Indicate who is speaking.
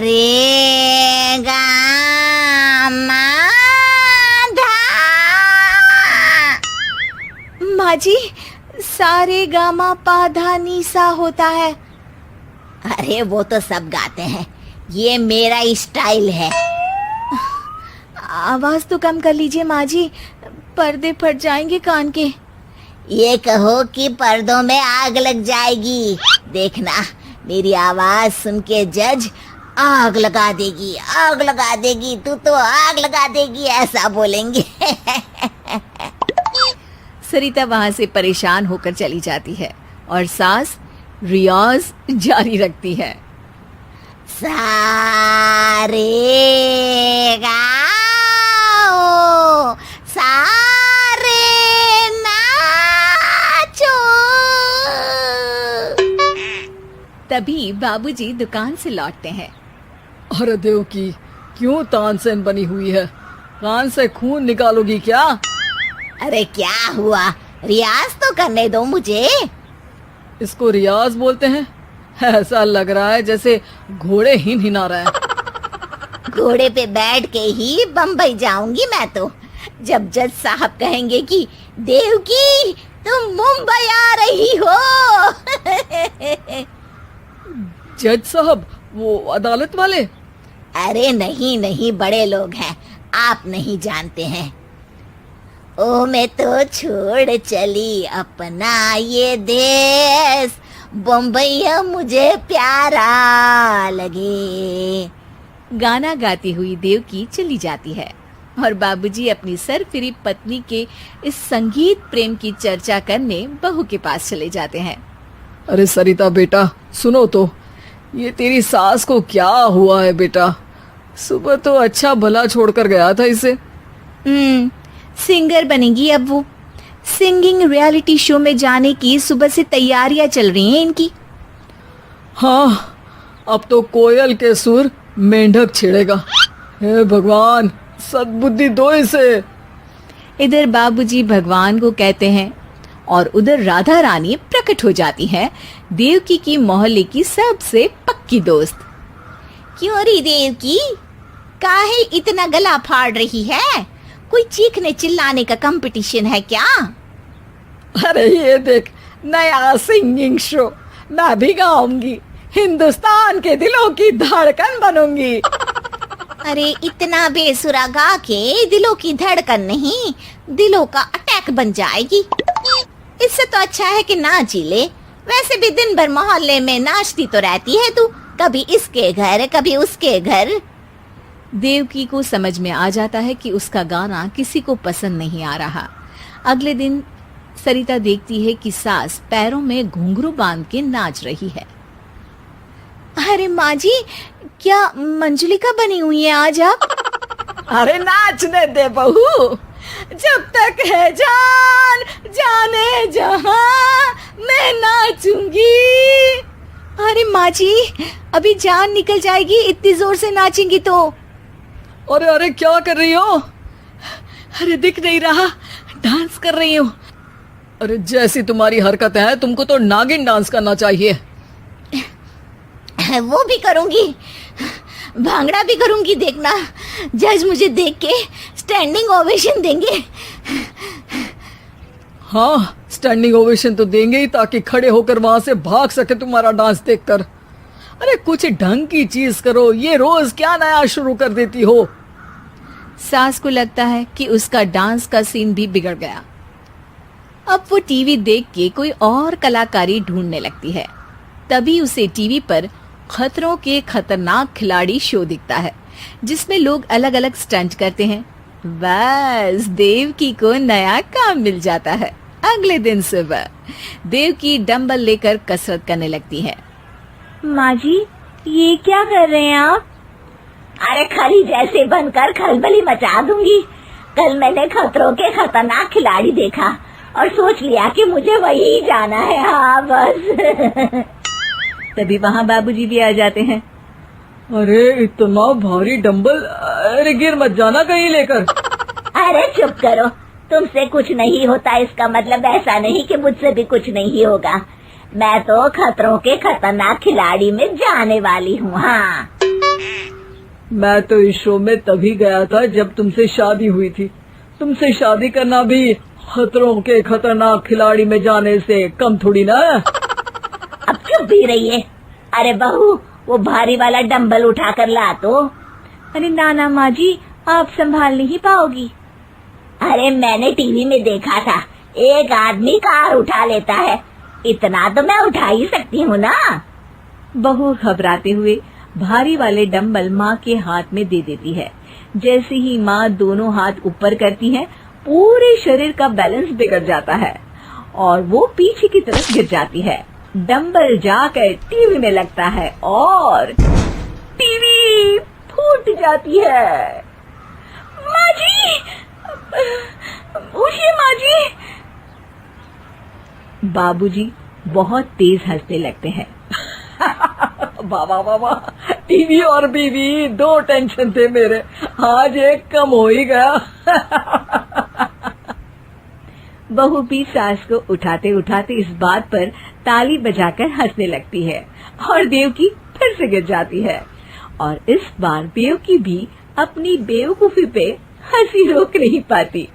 Speaker 1: रे गा मा धा।
Speaker 2: माँ जी, सारे गामा पा धा नी सा होता है।
Speaker 1: अरे वो तो सब गाते हैं, ये मेरा स्टाइल है।
Speaker 2: आवाज तो कम कर लीजिए माँ जी, पर्दे फट जाएंगे कान के।
Speaker 1: ये कहो कि पर्दों में आग लग जाएगी। देखना, मेरी आवाज सुन के जज आग लगा देगी, आग लगा देगी, तू तो आग लगा देगी, ऐसा बोलेंगे।
Speaker 2: सरिता वहां से परेशान होकर चली जाती है और सास रियाज जारी रखती है।
Speaker 1: सारे गाओ, सारे नाचो।
Speaker 2: तभी बाबूजी दुकान से लौटते हैं।
Speaker 3: अरे देव की, क्यों तानसेन बनी हुई है? कान से खून निकालोगी क्या?
Speaker 1: अरे क्या हुआ, रियाज तो करने दो मुझे।
Speaker 3: इसको रियाज बोलते हैं? ऐसा लग रहा है जैसे घोड़े हिना रहा है।
Speaker 1: घोड़े पे बैठ के ही बम्बई जाऊंगी मैं तो, जब जज साहब कहेंगे कि देवकी तुम मुंबई आ रही हो।
Speaker 3: जज साहब, वो अदालत वाले?
Speaker 1: अरे नहीं नहीं, बड़े लोग हैं, आप नहीं जानते हैं। ओ मैं तो छोड़ चली अपना ये देश, बम्बई मुझे प्यारा लगे।
Speaker 2: गाना गाती हुई देवकी चली जाती है और बाबूजी अपनी सरफिरी पत्नी के इस संगीत प्रेम की चर्चा करने बहू के पास चले जाते हैं।
Speaker 3: अरे सरिता बेटा, सुनो तो, ये तेरी सास को क्या हुआ है बेटा? सुबह तो अच्छा भला छोड़कर गया था इसे।
Speaker 2: सिंगर बनेगी अब वो। सिंगिंग रियलिटी शो में जाने की सुबह से तैयारियां चल रही हैं इनकी।
Speaker 3: हाँ, अब तो कोयल के सुर मेंढक छेड़ेगा। हे भगवान, सद्बुद्धि दो इसे।
Speaker 2: इधर बाबूजी भगवान को कहते हैं और उधर राधा रानी प्रकट हो जाती है, देवकी की मोहल्ले की सबसे पक्की दोस्त।
Speaker 1: क्यों री देवकी, काहे इतना गला फाड़ रही है? कोई चीखने चिल्लाने का कंपटीशन है क्या?
Speaker 3: अरे ये देख, नया सिंगिंग शो, मैं भी गाऊंगी, हिंदुस्तान के दिलों की धड़कन बनूंगी।
Speaker 1: अरे इतना बेसुरा गा के दिलों की धड़कन नहीं, दिलों का अटैक बन जाएगी। इससे तो अच्छा है कि नाच ही ले। वैसे भी दिन भर मोहल्ले में नाचती तो रहती है तू, कभी इसके घर कभी उसके घर।
Speaker 2: देवकी को समझ में आ जाता है कि उसका गाना किसी को पसंद नहीं आ रहा। अगले दिन सरिता देखती है कि सास पैरों में घुंघरू बांध के नाच रही है। अरे माँ जी, क्या मंजुलिका बनी हुई है आज आप?
Speaker 3: अरे नाचने दे बहू, जब तक है जान जाने जहां मैं नाचूंगी।
Speaker 2: अरे माँ जी, अभी जान निकल जाएगी इतनी जोर से नाचेंगी तो।
Speaker 3: अरे अरे क्या कर रही हो? अरे दिख नहीं रहा, डांस कर रही हूँ। अरे जैसी तुम्हारी हरकत है, तुमको तो नागिन डांस करना चाहिए।
Speaker 1: वो भी करूंगी, भांगड़ा भी करूंगी, देखना जज मुझे देख के स्टैंडिंग ओवेशन देंगे।
Speaker 3: हाँ, स्टैंडिंग ओवेशन तो देंगे ही, ताकि खड़े होकर वहां से भाग सके तुम्हारा डांस देखकर। अरे कुछ ढंग की चीज करो, ये रोज क्या नया शुरू कर देती हो?
Speaker 2: सास को लगता है कि उसका डांस का सीन भी बिगड़ गया। अब वो टीवी देख के कोई और कलाकारी ढूंढने लगती है। तभी उसे टीवी पर खतरों के खतरनाक खिलाड़ी शो दिखता है, जिसमें लोग अलग अलग स्टंट करते हैं। बस देवकी को नया काम मिल जाता है। अगले दिन सुबह देवकी डंबल लेकर कसरत करने लगती है।
Speaker 4: माँ जी, ये क्या कर रहे हैं आप?
Speaker 1: अरे खली जैसे बनकर खलबली मचा दूंगी। कल मैंने खतरों के खतरनाक खिलाड़ी देखा और सोच लिया कि मुझे वही जाना है। हाँ बस।
Speaker 2: तभी वहाँ बाबूजी भी आ जाते हैं।
Speaker 3: अरे इतना भारी डंबल, अरे गिर मत जाना कहीं लेकर।
Speaker 1: अरे चुप करो, तुमसे कुछ नहीं होता इसका मतलब ऐसा नहीं कि मुझसे भी कुछ नहीं होगा। मैं तो खतरों के खतरनाक खिलाड़ी में जाने वाली हूँ। हाँ
Speaker 3: मैं तो इस शो में तभी गया था जब तुमसे शादी हुई थी। तुमसे शादी करना भी खतरों के खतरनाक खिलाड़ी में जाने से कम थोड़ी ना।
Speaker 1: अब चुप भी रहिए। अरे बहू, वो भारी वाला डंबल उठा कर ला तो।
Speaker 4: अरे ना माँ जी, आप संभाल नहीं पाओगी।
Speaker 1: अरे मैंने टीवी में देखा था, एक आदमी कार उठा लेता है, इतना तो मैं उठा ही सकती हूँ ना।
Speaker 4: बहू घबराते हुए भारी वाले डंबल माँ के हाथ में दे देती है। जैसे ही माँ दोनों हाथ ऊपर करती है, पूरे शरीर का बैलेंस बिगड़ जाता है और वो पीछे की तरफ गिर जाती है। डंबल जाकर टीवी में लगता है और टीवी फूट जाती है। माँ जी, उठिए माँ जी। बाबूजी बहुत तेज हंसने लगते हैं।
Speaker 3: बाबा, टीवी और बीवी दो टेंशन थे मेरे, आज एक कम हो ही गया।
Speaker 4: बहू भी सास को उठाते उठाते इस बात पर ताली बजाकर हंसने लगती है और देवकी फिर से गिर जाती है। और इस बार देवकी भी अपनी बेवकूफी पे हंसी रोक नहीं पाती।